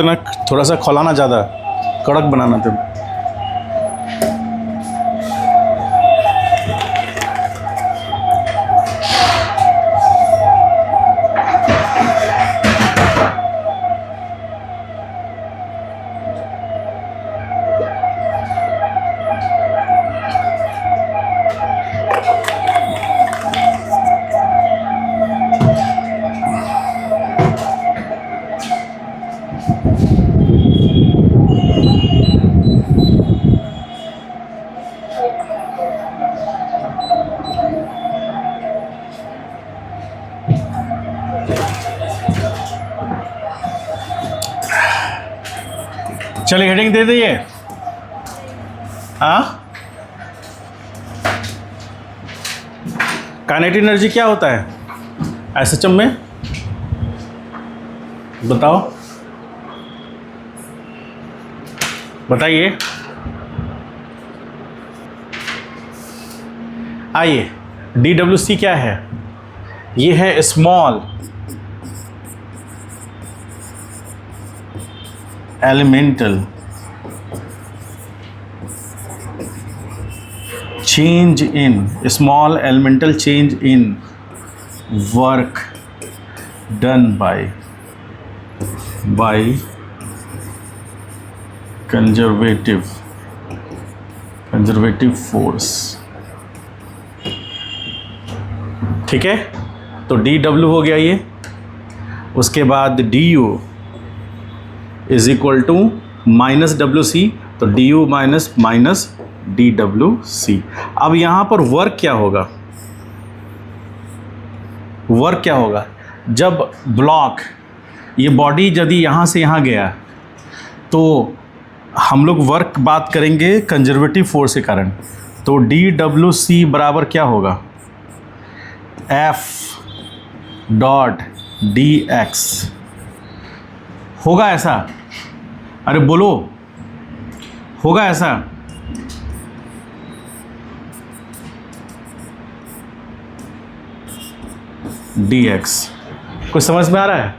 ना थोड़ा सा खौलाना ज़्यादा, कड़क बनाना था। चलिए हेडिंग दे दीजिए। हाँ, काइनेटिक एनर्जी क्या होता है एसएचएम में, बताओ, बताइए। आइए, DWC क्या है? ये है small elemental change in small elemental change in work done by conservative force। ठीक है, तो DW हो गया ये। उसके बाद DU is equal to minus WC, तो DU माइनस DWC। अब यहाँ पर वर्क क्या होगा? वर्क क्या होगा जब ब्लॉक, ये बॉडी यदि यहाँ से यहाँ गया तो हम लोग वर्क बात करेंगे कंजर्वेटिव फोर्स के कारण। तो DWC बराबर क्या होगा? F.dx होगा ऐसा? अरे बोलो, होगा ऐसा? dx कुछ समझ में आ रहा है?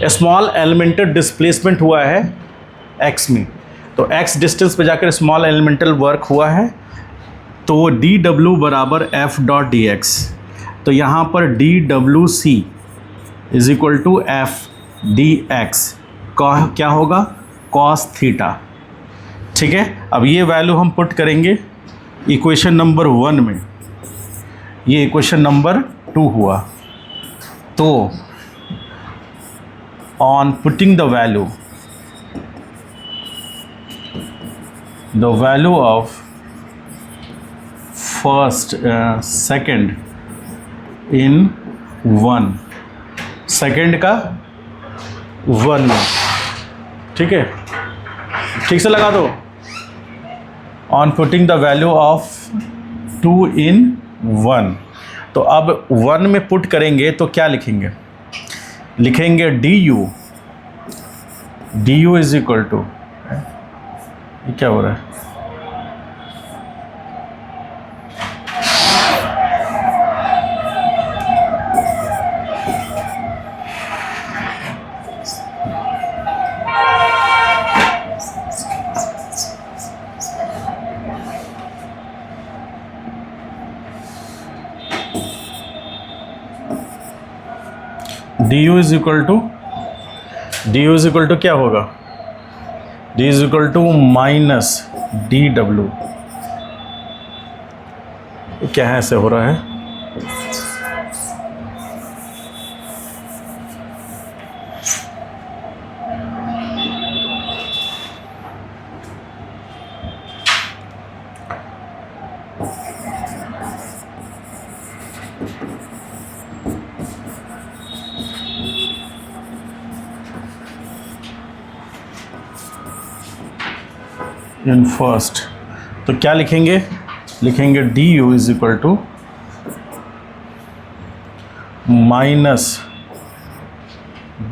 स्मॉल एलिमेंटल डिस्प्लेसमेंट हुआ है x में, तो x डिस्टेंस पे जाकर स्मॉल एलिमेंटल वर्क हुआ है, तो dw बराबर F.dx। तो यहाँ पर DWC is equal to F.dx क्या होगा? cos theta. ठीक है, अब ये वैल्यू हम पुट करेंगे इक्वेशन नंबर 1 में, ये इक्वेशन नंबर 2 हुआ। तो on putting the value of first second in 1, second का 1 में, ठीक है, ठीक से लगा दो। On putting the value of 2 in 1, तो अब 1 में पुट करेंगे तो क्या लिखेंगे? लिखेंगे DU इज इक्वल टू, ये क्या हो रहा है? DU इज इक्वल टू क्या होगा? D is equal to minus DW। क्या है, ऐसे हो रहा है? इन फर्स्ट, तो क्या लिखेंगे? लिखेंगे DU is equal to minus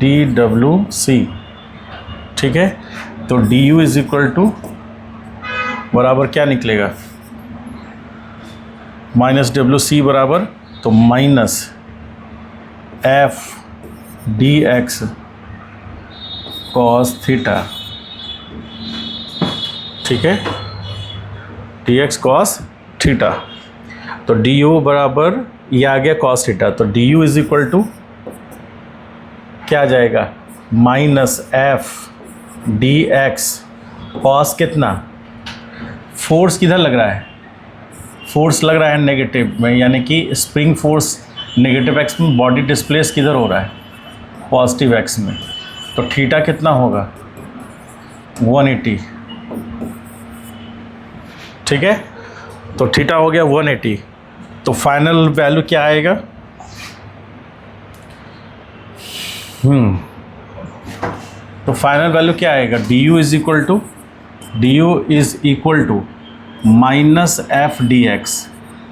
DWC। ठीक है, तो DU इज इक्वल टू बराबर क्या निकलेगा? माइनस WC बराबर, तो माइनस F.dx कॉस थीटा, ठीक है, dx कॉस थीटा। तो du बराबर ये आ गया कॉस थीटा, तो du इज इक्वल टू क्या आ जाएगा, minus F D x cos कितना, फोर्स किधर लग रहा है, फोर्स लग रहा है नेगेटिव में, यानी कि स्प्रिंग फोर्स नेगेटिव एक्स में, बॉडी डिस्प्लेस किधर हो रहा है, पॉजिटिव एक्स में। तो थीटा कितना होगा, 180, ठीक है। तो थीटा हो गया 180। तो फाइनल वैल्यू क्या आएगा, तो फाइनल वैल्यू क्या आएगा, du is equal to minus F D X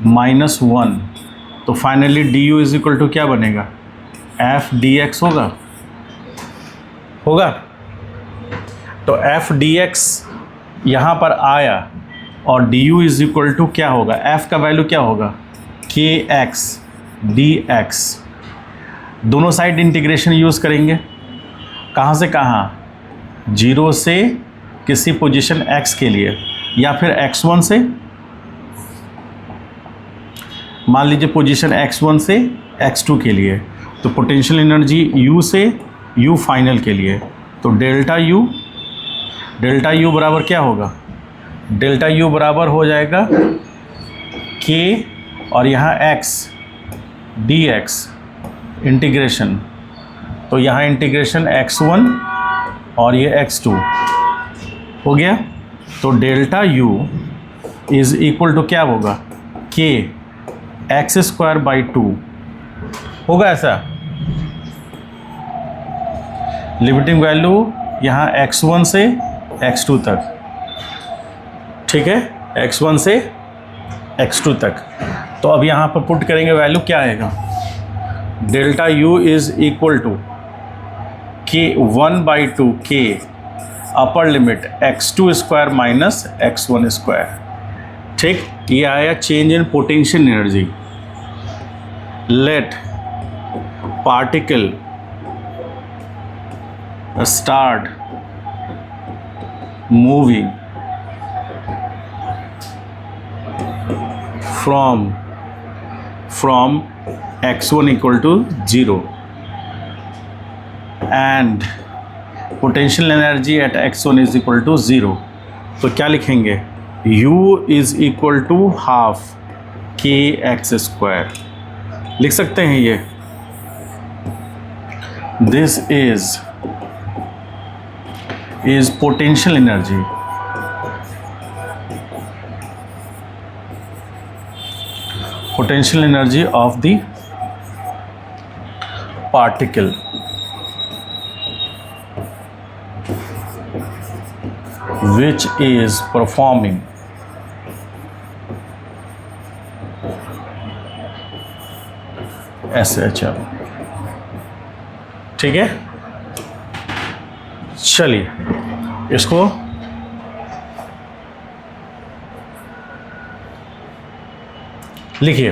minus 1। तो finally du is equal to क्या बनेगा, एफ डी एक्स होगा। तो एफ डी एक्स यहाँ पर आया और du इज इक्वल टू क्या होगा, f का वैल्यू क्या होगा, के एक्स डी एक्स। दोनों साइड इंटीग्रेशन यूज़ करेंगे, कहाँ से कहाँ, 0 से किसी पोजीशन x के लिए, या फिर x1 से, मान लीजिए पोजीशन x1 से x2 के लिए, तो पोटेंशियल एनर्जी u से u फाइनल के लिए। तो डेल्टा u बराबर क्या होगा, डेल्टा u बराबर हो जाएगा k और यहाँ x dx इंटीग्रेशन, तो यहाँ इंटीग्रेशन x1 और ये x2 हो गया। तो delta u is equal to क्या होगा, k एक्स स्क्वायर बाई 2 होगा ऐसा। लिमिटिंग वैल्यू यहाँ x1 से x2 तक, ठीक है, x1 से x2 तक। तो अब यहाँ पर पुट करेंगे वैल्यू, क्या आएगा, delta u is equal to k 1/2 k upper limit x2 square minus x1 square, ठीक। ये आया change in potential energy. Let particle start moving from x1 equal to 0 and potential energy at x1 is equal to 0। तो क्या लिखेंगे, u is equal to half k x square लिख सकते हैं ये। This is potential energy, potential energy of the particle which is performing SHM, ठीक है। चलिए इसको लिखिए।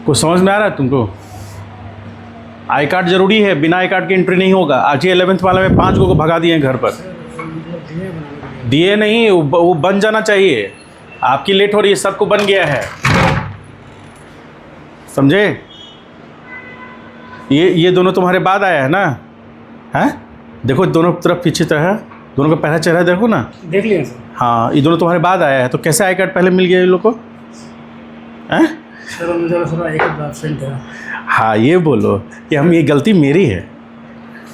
कुछ समझ में आ रहा है तुमको? आई कार्ड जरूरी है, बिना आई कार्ड के एंट्री नहीं होगा। आज ही 11th वाला में 5 को भगा दिए हैं घर पर। दिए नहीं, वो बन जाना चाहिए। आपकी लेट हो रही है, सबको बन गया है, समझे? ये दोनों तुम्हारे बाद आया है ना, हैं? देखो दोनों तरफ पीछे तरह, दोनों का पहला चेहरा देखो ना, देख लिया सर। हाँ, ये दोनों तुम्हारे बाद आया है, तो कैसे आई कार्ड पहले मिल गया इन लोग को, हैं? सर मुझे थोड़ा एक एब्सेंट था। हाँ, ये बोलो कि हम, ये गलती मेरी है।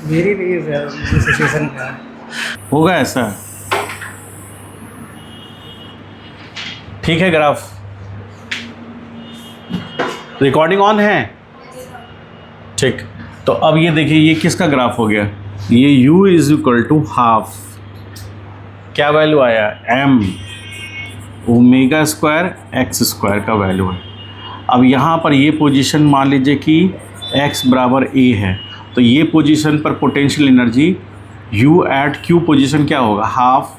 मेरी नहीं है सर, सिचुएशन का होगा ऐसा। ठीक है, ग्राफ रिकॉर्डिंग ऑन है, ठीक। तो अब ये देखिए, ये किसका ग्राफ हो गया, ये u is equal to half, क्या वैल्यू आया, m omega square x square का वैल्यू है। अब यहाँ पर ये पोजीशन मान लीजिए कि x बराबर a है, तो ये पोजीशन पर potential energy u at q position क्या होगा, half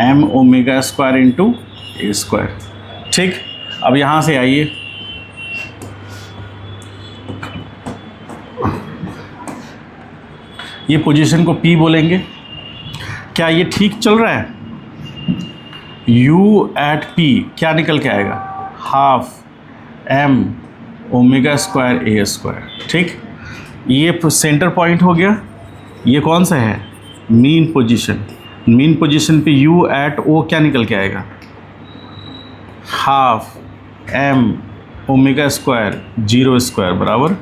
m omega square into a square, ठीक। अब यहाँ से आइए, ये पोजीशन को P बोलेंगे। क्या ये ठीक चल रहा है? U एट P क्या निकल के आएगा? हाफ m ओमेगा स्क्वायर ए स्क्वायर। ठीक, ये सेंटर पॉइंट हो गया। ये कौन सा है? Mean position. मीन पोजीशन पे U एट O क्या निकल के आएगा? Half m omega square zero square बराबर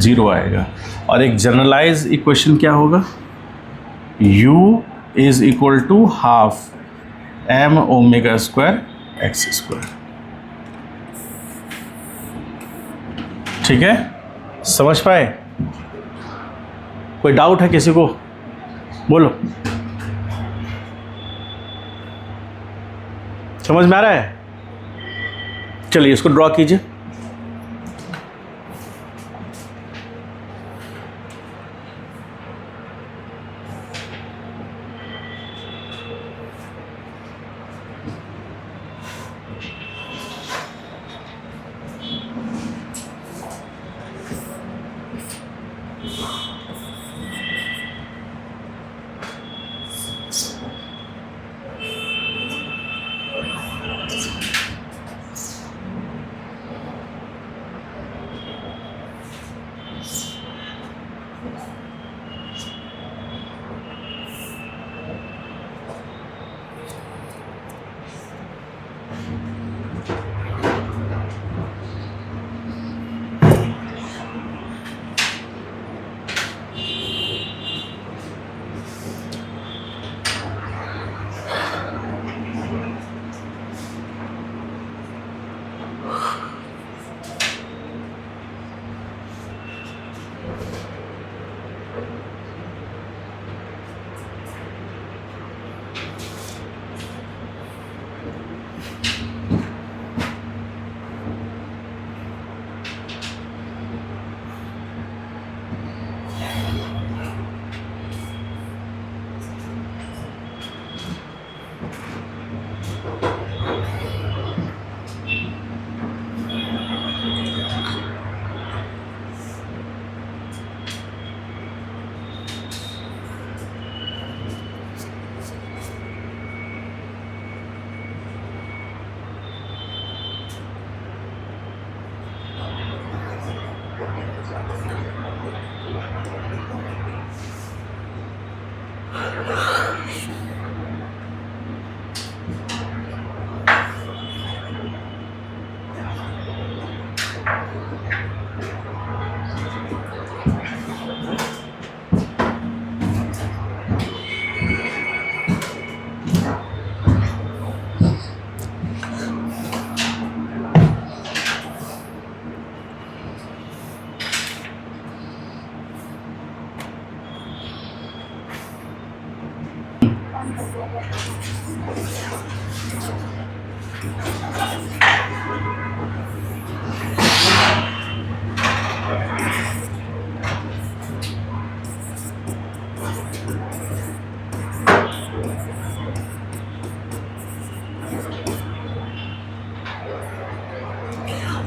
0 आएगा। और एक जनरलाइज इक्वेशन क्या होगा? U is equal to half m omega square x square. ठीक है, समझ पाए? कोई डाउट है किसी को? बोलो, समझ में आ रहा है? चलिए इसको ड्रॉ कीजिए।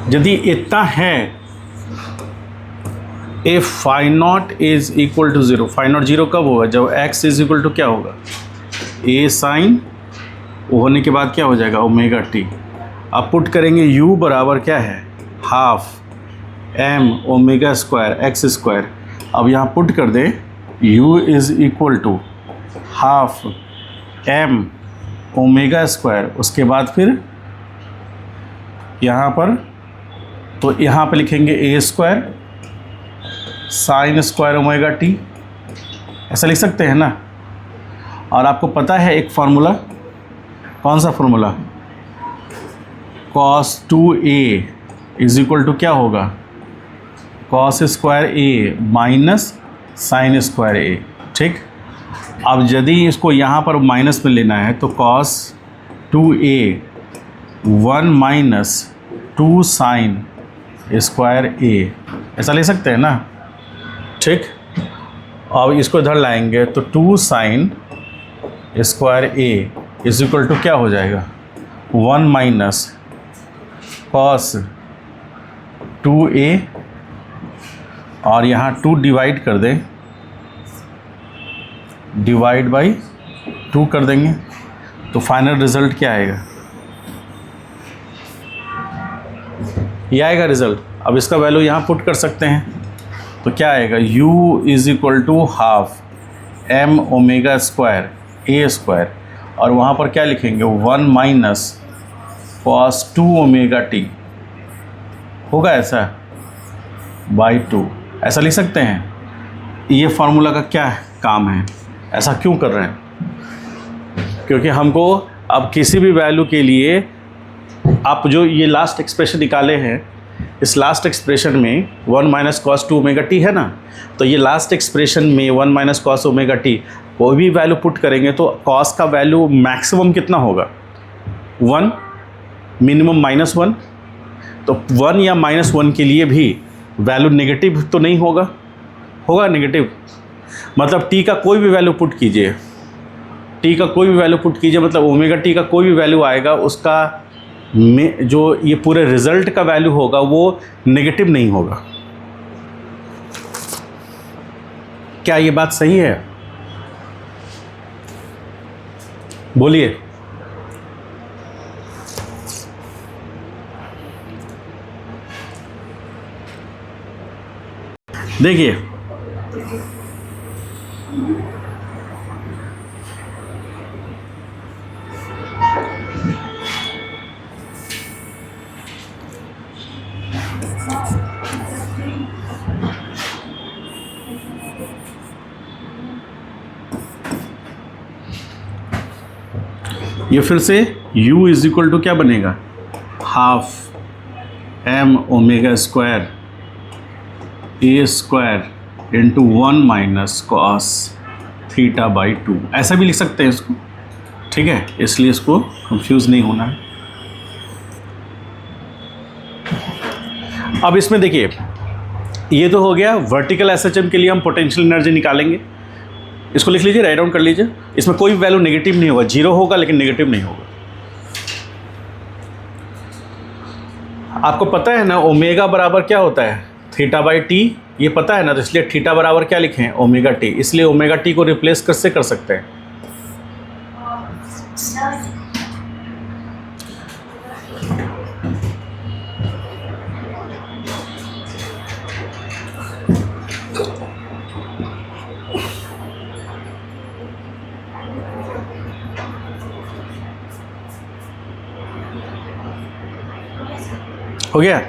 यदि इतना है, a phi naught is equal to 0, phi naught 0 कब होगा? जब x इज इक्वल टू क्या होगा? ए साइन होने के बाद क्या हो जाएगा? Omega t. अब पुट करेंगे u बराबर क्या है? Half m omega square x square. अब यहाँ पुट कर दे u is equal to half m omega square. उसके बाद फिर यहाँ पर, तो यहाँ पे लिखेंगे a square sine square omega t, ऐसा लिख सकते हैं ना। और आपको पता है एक फार्मूला, कौन सा formula? cos 2a is equal to क्या होगा? cos square a minus sine square a। ठीक, अब यदि इसको यहाँ पर माइनस में लेना है तो cos 2a 1 minus 2 sine square a, ऐसा ले सकते हैं ना। ठीक, अब इसको इधर लाएंगे तो 2 sine square a is equal to क्या हो जाएगा? 1 माइनस कॉस 2a, और यहाँ 2 डिवाइड कर दें डिवाइड बाई 2 कर देंगे तो फाइनल रिजल्ट क्या आएगा, ये आएगा रिजल्ट। अब इसका वैल्यू यहाँ पुट कर सकते हैं तो क्या आएगा, u is equal to half m omega square a square, और वहाँ पर क्या लिखेंगे 1 माइनस cos 2 ओमेगा t होगा ऐसा बाई 2, ऐसा लिख सकते हैं। ये फार्मूला का क्या काम है, ऐसा क्यों कर रहे हैं, क्योंकि हमको अब किसी भी वैल्यू के लिए आप जो ये लास्ट एक्सप्रेशन निकाले हैं, इस लास्ट एक्सप्रेशन में 1 माइनस कॉस 2 ओमेगा टी है ना, तो ये लास्ट एक्सप्रेशन में 1 माइनस कॉस ओमेगा टी कोई भी वैल्यू पुट करेंगे तो कॉस का वैल्यू मैक्सिमम कितना होगा 1, मिनिमम -1, तो 1 या -1 के लिए भी वैल्यू नेगेटिव तो नहीं होगा, होगा नेगेटिव। मतलब टी का कोई भी वैल्यू पुट कीजिए, टी का कोई भी वैल्यू पुट कीजिए, मतलब ओमेगा टी का कोई भी वैल्यू आएगा, उसका में जो ये पूरे रिजल्ट का वैल्यू होगा वो नेगेटिव नहीं होगा। क्या ये बात सही है, बोलिए। देखिए ये फिर से u इज इक्वल टू क्या बनेगा, half m omega square a square into 1 minus cos theta by 2, ऐसा भी लिख सकते हैं इसको, ठीक है, इसलिए इसको कंफ्यूज नहीं होना है। अब इसमें देखिए ये तो हो गया वर्टिकल एसएचएम के लिए हम पोटेंशियल एनर्जी निकालेंगे, इसको लिख लीजिए, राइट डाउन कर लीजिए। इसमें कोई वैल्यू नेगेटिव नहीं होगा, 0 होगा लेकिन नेगेटिव नहीं होगा। आपको पता है ना ओमेगा बराबर क्या होता है, थीटा बाई टी, ये पता है ना, तो इसलिए थीटा बराबर क्या लिखे हैं ओमेगा टी, इसलिए ओमेगा टी को रिप्लेस कैसे कर सकते हैं, हो गया।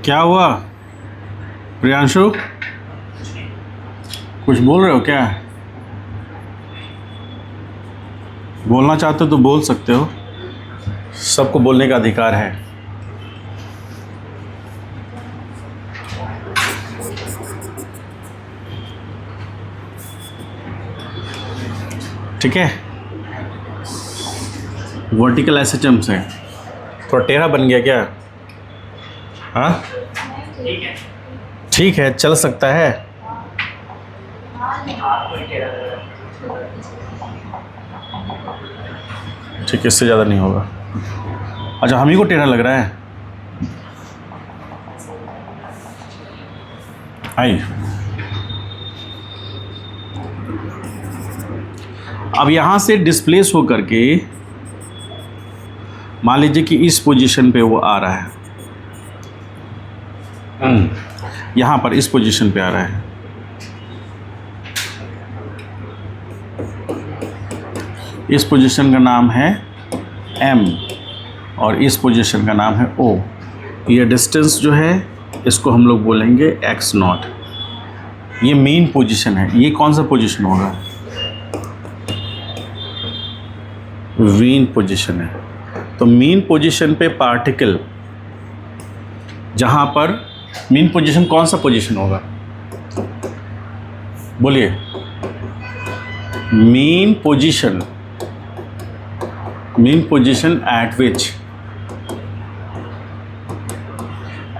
क्या हुआ प्रियांशु, कुछ बोल रहे हो क्या, बोलना चाहते हो तो बोल सकते हो, सबको बोलने का अधिकार है। ठीक है, वर्टिकल एसएचएम से थोड़ा टेढ़ा बन गया क्या, हाँ ठीक है चल सकता है। ठीक है, इससे ज़्यादा नहीं होगा। अच्छा, हम ही को टेढ़ा लग रहा है, आई। अब यहाँ से डिस्प्लेस हो करके मान लीजिए कि इस पोजीशन पे वो आ रहा है, यहाँ पर इस पोजीशन पे आ रहा है, इस पोजीशन का नाम है M और इस पोजीशन का नाम है O। ये डिस्टेंस जो है इसको हम लोग बोलेंगे x0। ये मेन पोजीशन है। ये कौन सा पोजीशन होगा, मीन पोजीशन है। तो मीन पोजीशन पे पार्टिकल, जहाँ पर मीन पोजीशन कौन सा पोजीशन होगा, बोलिए। मीन पोजीशन एट विच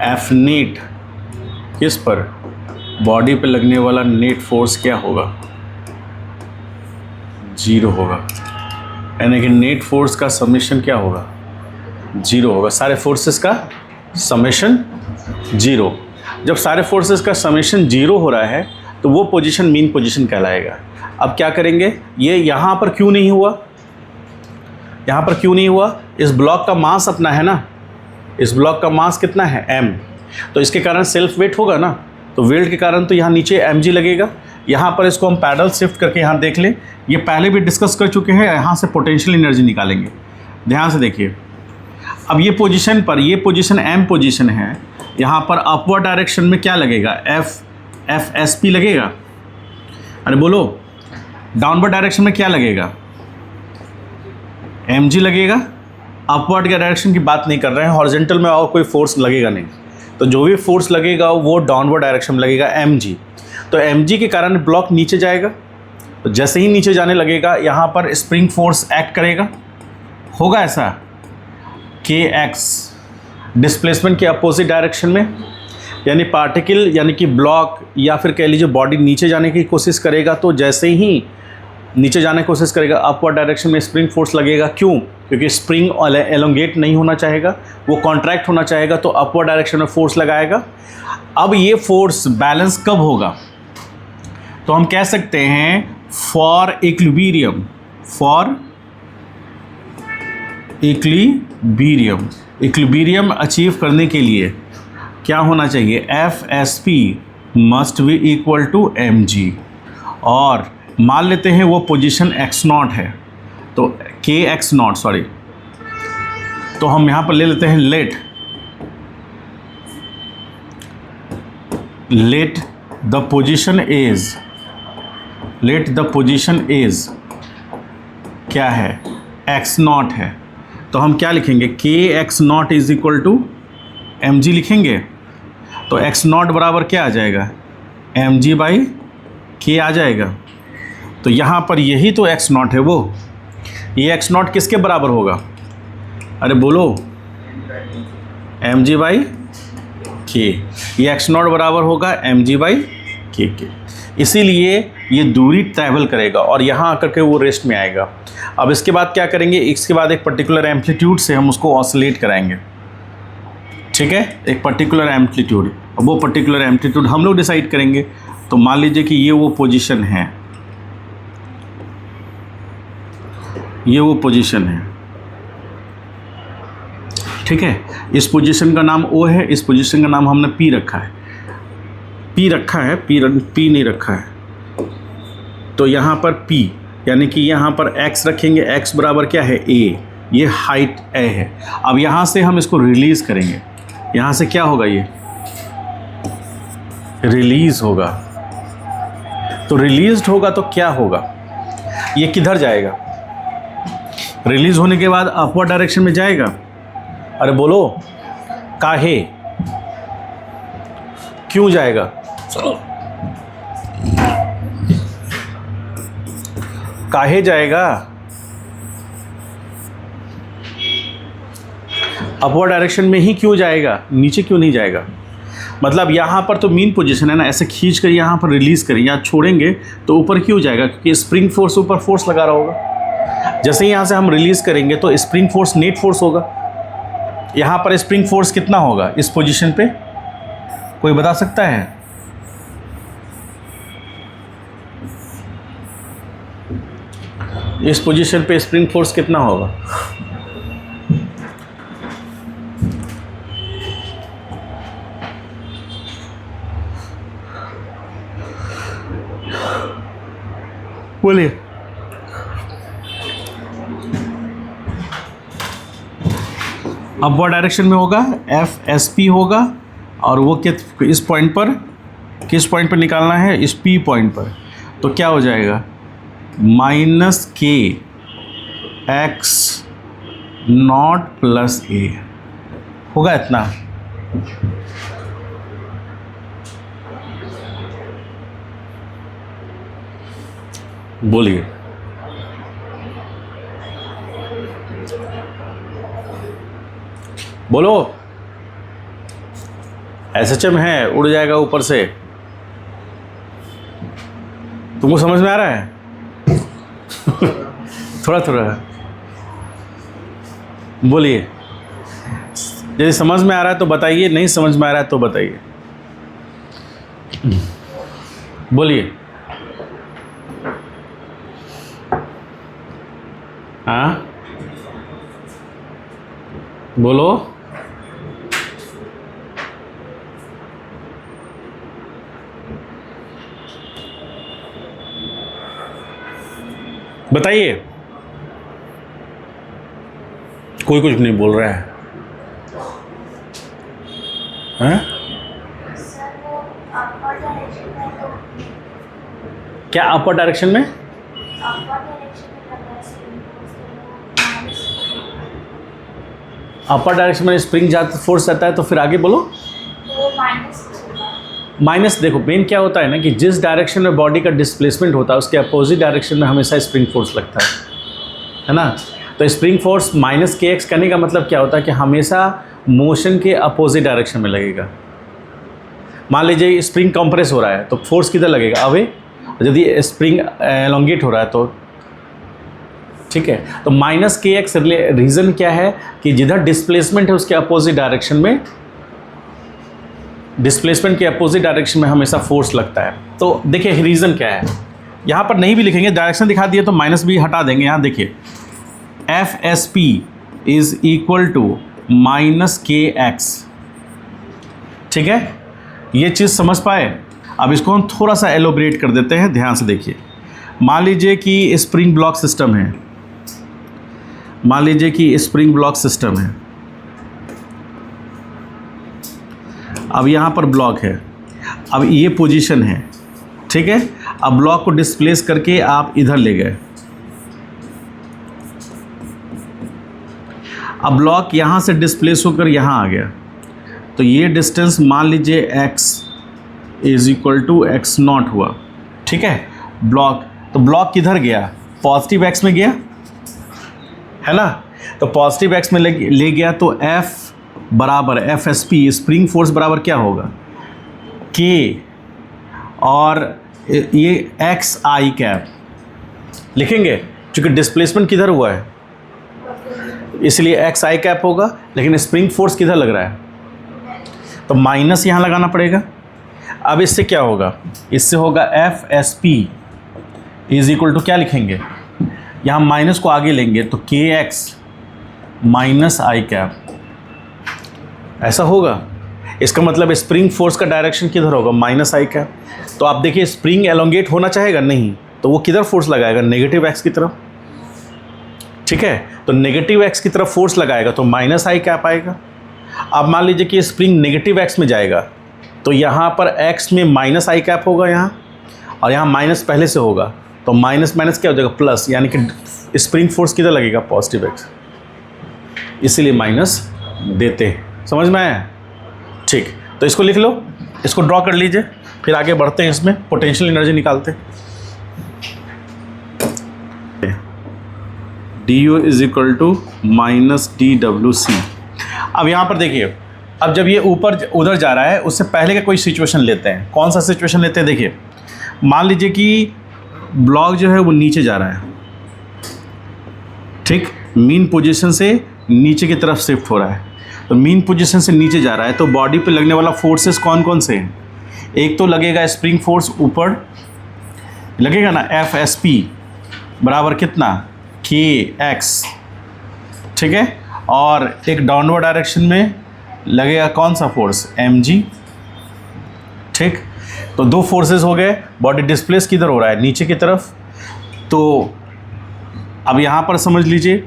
एफ नेट, किस पर, बॉडी पे लगने वाला नेट फोर्स क्या होगा, 0 होगा। यानी कि नेट फोर्स का समेशन क्या होगा, 0 होगा। सारे फोर्सेस का समेशन 0। जब सारे फोर्सेस का समेशन 0 हो रहा है तो वो पोजीशन मीन पोजीशन कहलाएगा। अब क्या करेंगे, ये यहाँ पर क्यों नहीं हुआ, यहाँ पर क्यों नहीं हुआ, इस ब्लॉक का मास अपना है ना, इस ब्लॉक का मास कितना है, m, तो इसके कारण सेल्फ वेट होगा ना, तो वेट के कारण तो यहाँ नीचे mg लगेगा। यहाँ पर इसको हम पैडल शिफ्ट करके यहाँ देख लें, ये पहले भी डिस्कस कर चुके हैं। यहाँ से पोटेंशियल एनर्जी निकालेंगे, ध्यान से देखिए। अब ये पोजीशन पर, ये पोजीशन m पोजीशन है, यहाँ पर अपवर्ड डायरेक्शन में क्या लगेगा, एफ एस पी लगेगा। अरे बोलो, डाउनवर्ड डायरेक्शन में क्या लगेगा, mg लगेगा। अपवर्ड के डायरेक्शन की बात नहीं कर रहे हैं, हॉरिजॉन्टल में और कोई फोर्स लगेगा नहीं, तो जो भी फोर्स लगेगा वो डाउनवर्ड डायरेक्शन में लगेगा, mg। तो mg के कारण ब्लॉक नीचे जाएगा, तो जैसे ही नीचे जाने लगेगा यहाँ पर स्प्रिंग फोर्स एक्ट करेगा, होगा ऐसा, kx डिस्प्लेसमेंट के अपोजिट डायरेक्शन में, यानी पार्टिकल यानी कि ब्लॉक या फिर कह लीजिए बॉडी नीचे जाने की कोशिश करेगा, तो जैसे ही नीचे जाने की कोशिश करेगा अपवर्ड डायरेक्शन में स्प्रिंग फोर्स लगेगा। क्यों, क्योंकि स्प्रिंग एलोंगेट नहीं होना चाहेगा, वो कॉन्ट्रैक्ट होना चाहेगा, तो अपवर्ड डायरेक्शन में फोर्स लगाएगा। अब ये फोर्स बैलेंस कब होगा, तो हम कह सकते हैं फॉर इक्विलिब्रियम अचीव करने के लिए क्या होना चाहिए, F S P must be equal to mg। और मान लेते हैं वो पोजीशन x0 है, तो kx0 सॉरी, तो हम यहाँ पर ले लेते हैं लेट द पोजीशन इज क्या है, x0 है, तो हम क्या लिखेंगे, kx0 is equal to mg लिखेंगे। तो x0 बराबर क्या आ जाएगा, mg बाई k आ जाएगा। तो यहाँ पर यही तो x0 है, वो ये x0 किसके बराबर होगा, अरे बोलो, mg बाई k। ये x0 बराबर होगा mg बाई k के, इसीलिए ये दूरी ट्रैवल करेगा और यहाँ आकर के वो रेस्ट में आएगा। अब इसके बाद क्या करेंगे, इसके बाद एक पर्टिकुलर एम्पलीट्यूड से हम उसको ऑसिलेट कराएंगे, ठीक है, एक पर्टिकुलर एम्पलीट्यूड। अब वो पर्टिकुलर एम्पलीट्यूड हम लोग डिसाइड करेंगे। तो मान लीजिए कि ये वो पोजीशन है, ये वो पोजीशन है, ठीक है। इस पोजीशन का नाम O है, इस पोजीशन का नाम हमने P रखा है, P नहीं रखा है। तो यहाँ पर P यानी कि यहाँ पर x रखेंगे, x बराबर क्या है, A, ये हाइट A है। अब यहाँ से हम इसको रिलीज़ करेंगे, यहाँ से क्या होगा, ये रिलीज़ होगा। तो रिलीज़ड होगा तो क्या होगा, ये किधर जाएगा, रिलीज़ होने के बाद अपवर्ड डायरेक्शन में जाएगा। अरे बोलो, काहे, क्यों जाएगा, काहे जाएगा, अपवर्ड डायरेक्शन में ही क्यों जाएगा, नीचे क्यों नहीं जाएगा। मतलब यहाँ पर तो मीन पोजीशन है ना, ऐसे खींच कर यहाँ पर रिलीज़ करें, यहाँ छोड़ेंगे तो ऊपर क्यों जाएगा, क्योंकि स्प्रिंग फोर्स ऊपर फोर्स लगा रहा होगा। जैसे ही यहाँ से हम रिलीज़ करेंगे तो स्प्रिंग फोर्स नेट फोर्स होगा। यहाँ पर स्प्रिंग फोर्स कितना होगा इस पोजीशन पे, कोई बता सकता है, इस पोजीशन पे स्प्रिंग फोर्स कितना होगा, बोलिए। अपवर्ड डायरेक्शन में होगा FSP होगा, और वो इस पॉइंट पर, किस पॉइंट पर निकालना है, इस P पॉइंट पर। तो क्या हो जाएगा, -K एक्स नॉट प्लस ए होगा इतना। बोलिए, बोलो। एसएचएम है, उड़ जाएगा ऊपर से। तुमको समझ में आ रहा है? थोड़ा थोड़ा बोलिए। यदि समझ में आ रहा है तो बताइए, नहीं समझ में आ रहा है तो बताइए। बोलिए। हाँ बोलो। बताइए। कोई कुछ नहीं बोल रहा है। हैं? क्या अपर डायरेक्शन में? अपर डायरेक्शन में स्प्रिंग जाता फोर्स आता है तो फिर आगे बोलो। माइनस। देखो मेन क्या होता है ना कि जिस डायरेक्शन में बॉडी का डिस्प्लेसमेंट होता है उसके अपोजिट डायरेक्शन में हमेशा स्प्रिंग फोर्स लगता है ना। तो spring force minus K x करने का मतलब क्या होता है कि हमेशा मोशन के अपोजिट डायरेक्शन में लगेगा। मान लीजिए स्प्रिंग कंप्रेस हो रहा है तो फोर्स किधर लगेगा? अवे। यदि स्प्रिंग एलोंगेट हो रहा है तो ठीक है। तो माइनस के एक्स रीज़न क्या है कि जिधर डिस्प्लेसमेंट है उसके अपोजिट डायरेक्शन में, डिस्प्लेसमेंट के अपोजिट डायरेक्शन में हमेशा फोर्स लगता है। तो देखिए रीज़न क्या है, यहाँ पर नहीं भी लिखेंगे, डायरेक्शन दिखा दिए तो माइनस भी हटा देंगे। यहाँ देखिए F S P is equal to minus K X. ठीक है, ये चीज़ समझ पाए? अब इसको हम थोड़ा सा एलोबरेट कर देते हैं, ध्यान से देखिए। मान लीजिए कि स्प्रिंग ब्लॉक सिस्टम है, मान लीजिए कि स्प्रिंग ब्लॉक सिस्टम है। अब यहाँ पर ब्लॉक है, अब ये पोजीशन है, ठीक है। अब ब्लॉक को डिस्प्लेस करके आप इधर ले गए। अब ब्लॉक यहाँ से डिस्प्लेस होकर यहाँ आ गया, तो ये डिस्टेंस मान लीजिए x is equal to X not हुआ, ठीक है। ब्लॉक, तो ब्लॉक किधर गया? पॉजिटिव x में गया, है ना। तो पॉजिटिव x में ले गया तो F बराबर F S P spring force बराबर क्या होगा? K और ये एक्स आई कैप लिखेंगे, क्योंकि डिस्प्लेसमेंट किधर हुआ है इसलिए एक्स आई कैप होगा, लेकिन स्प्रिंग फोर्स किधर लग रहा है तो माइनस यहाँ लगाना पड़ेगा। अब इससे क्या होगा? इससे होगा F S P is equal to क्या लिखेंगे? यहाँ माइनस को आगे लेंगे तो के एक्स माइनस आई कैप, ऐसा होगा। इसका मतलब स्प्रिंग फोर्स का डायरेक्शन किधर होगा? माइनस आई कैप। तो आप देखिए स्प्रिंग एलोंगेट होना चाहेगा, नहीं, तो वो किधर फोर्स लगाएगा? नेगेटिव एक्स की तरफ, ठीक है। तो नेगेटिव एक्स की तरफ फोर्स लगाएगा तो माइनस आई कैप आएगा। अब मान लीजिए कि स्प्रिंग नेगेटिव एक्स में जाएगा तो यहाँ पर एक्स में माइनस आई कैप होगा यहाँ, और यहाँ माइनस पहले से होगा तो माइनस माइनस क्या हो जाएगा? प्लस, यानी कि स्प्रिंग फोर्स किधर लगेगा? पॉजिटिव एक्स, इसीलिए माइनस देते हैं। समझ में आया? ठीक, तो इसको लिख लो, इसको ड्रॉ कर लीजिए, फिर आगे बढ़ते हैं, इसमें पोटेंशियल एनर्जी निकालते हैं। D U is equal to minus D W C. अब यहाँ पर देखिए, अब जब ये ऊपर उधर जा रहा है उससे पहले का कोई सिचुएशन लेते हैं। कौन सा सिचुएशन लेते हैं? देखिए मान लीजिए कि ब्लॉक जो है वो नीचे जा रहा है, ठीक, मीन पोजीशन से नीचे की तरफ शिफ्ट हो रहा है। तो मीन पोजीशन से नीचे जा रहा है तो बॉडी पे लगने वाला फोर्सेस कौन कौन से हैं? एक तो लगेगा स्प्रिंग फोर्स ऊपर लगेगा ना, एफ एस पी बराबर कितना? के एक्स, ठीक है। और एक डाउनवर्ड डायरेक्शन में लगेगा कौन सा फोर्स? एम जी, ठीक। तो दो फोर्सेस हो गए। बॉडी डिस्प्लेस किधर हो रहा है? नीचे की तरफ। तो अब यहाँ पर समझ लीजिए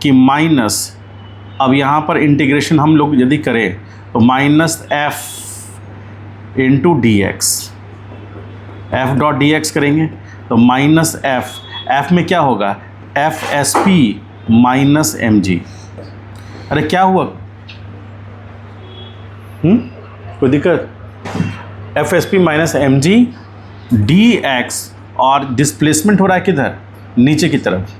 कि माइनस, अब यहाँ पर इंटीग्रेशन हम लोग यदि करें तो minus F into D X, F dot D X करेंगे तो माइनस एफ, एफ में क्या होगा? F S P minus M G. अरे क्या हुआ? कोई दिक्कत? F S P minus M G D X, और डिस्प्लेसमेंट हो रहा है किधर? नीचे की तरफ,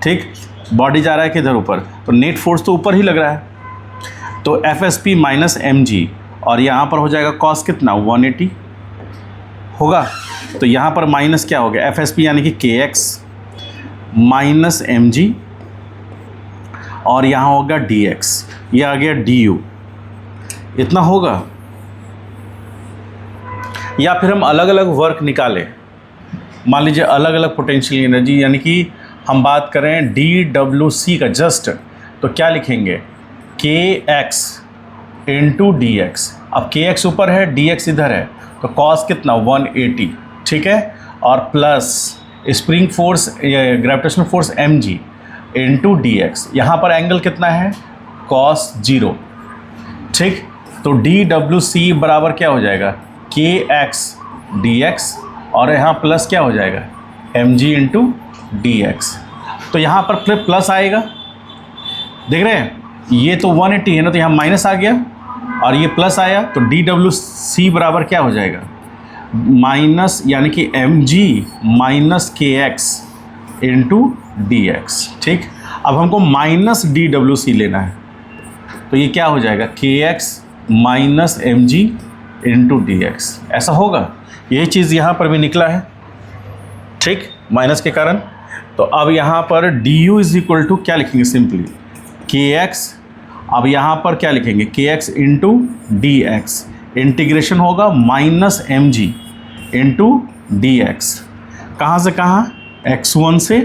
ठीक। बॉडी जा रहा है किधर? ऊपर, तो नेट फोर्स तो ऊपर ही लग रहा है। तो F S P minus M G, और यहाँ पर हो जाएगा कॉस कितना? 180 होगा। तो यहाँ पर माइनस क्या हो गया? एफ एस पी यानी कि के एक्स माइनस एम जी, और यहाँ होगा डी एक्स, ये आ गया डी यू, इतना होगा। या फिर हम अलग अलग वर्क निकालें, मान लीजिए अलग अलग पोटेंशियल एनर्जी, यानी कि हम बात करें डी डब्ल्यू सी का जस्ट, तो क्या लिखेंगे? K x into D x. अब के एक्स ऊपर है, डी एक्स इधर है, तो कॉस कितना? 180, ठीक है। और plus spring force, gravitational force M जी इंटू डी एक्स। यहाँ पर एंगल कितना है? कॉस 0, ठीक। तो डी डब्ल्यू सी बराबर क्या हो जाएगा? के एक्स डी एक्स, और यहाँ प्लस क्या हो जाएगा? एम जी इंटू डी एक्स। तो यहाँ पर फिर प्लस आएगा, देख रहे हैं? ये तो 180 है ना, तो यहाँ माइनस आ गया, और ये प्लस आया, तो डी डब्ल्यू सी बराबर क्या हो जाएगा? माइनस, यानी कि M G minus K x into D x, ठीक। अब हमको माइनस डी डब्ल्यू सी लेना है, तो ये क्या हो जाएगा? K X minus M G into D X, ऐसा होगा। यही चीज़ यहाँ पर भी निकला है, ठीक, माइनस के कारण। तो अब यहाँ पर D U is equal to क्या लिखेंगे? सिंपली के एक्स। अब यहाँ पर क्या लिखेंगे? K x into D x, integration होगा minus M G into D x. कहाँ से कहाँ? x1 से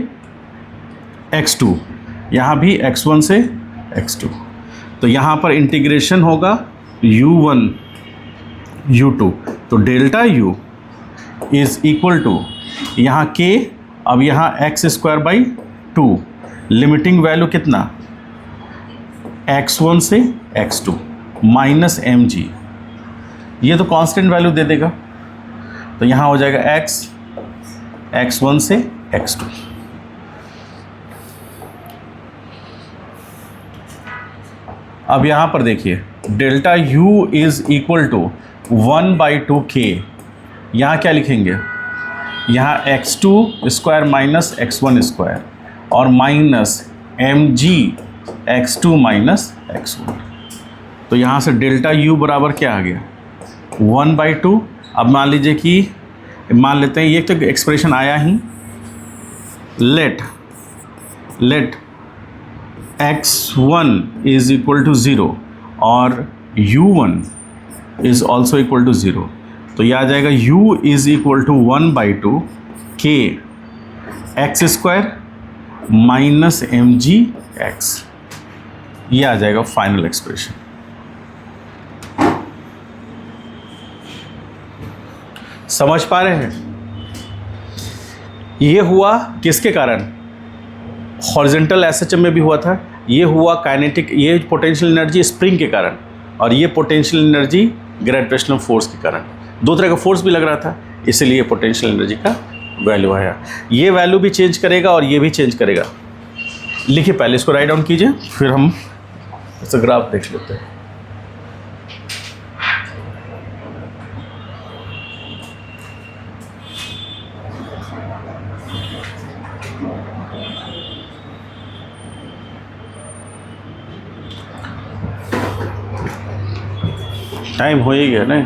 x2, यहाँ भी x1 से x2। तो यहाँ पर इंटीग्रेशन होगा u1 u2, तो delta u is equal to यहाँ k, अब यहाँ X square by 2, limiting value कितना? x1 से x2 माइनस एम जी, ये तो कांस्टेंट वैल्यू दे देगा, तो यहाँ हो जाएगा x1 से x2। अब यहाँ पर देखिए delta u is equal to 1/2 k, यहाँ क्या लिखेंगे? यहाँ x2 square minus x1 square, और minus M g x2 minus x1। तो यहाँ से डेल्टा u बराबर क्या आ गया? 1/2। अब मान लीजिए कि मान लेते हैं ये तो एक्सप्रेशन आया ही, let x1 is equal to 0 और u1 is also equal to 0, तो यह आ जाएगा u is equal to 1/2 k X square minus M G X, ये आ जाएगा फाइनल एक्सप्रेशन। समझ पा रहे हैं? ये हुआ किसके कारण? हॉरिजॉन्टल एसएचएम में भी हुआ था, ये हुआ काइनेटिक, ये पोटेंशियल एनर्जी स्प्रिंग के कारण, और ये पोटेंशियल एनर्जी ग्रेविटेशनल फोर्स के कारण। दो तरह का फोर्स भी लग रहा था, इसलिए पोटेंशियल एनर्जी का वैल्यू आया। ये वैल्यू भी चेंज करेगा और ये भी चेंज करेगा। लिखिए, पहले इसको राइट डाउन कीजिए, फिर हम इसका ग्राफ देख लेते हैं। टाइम हो ही गया नहीं?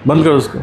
बंद करो उसको।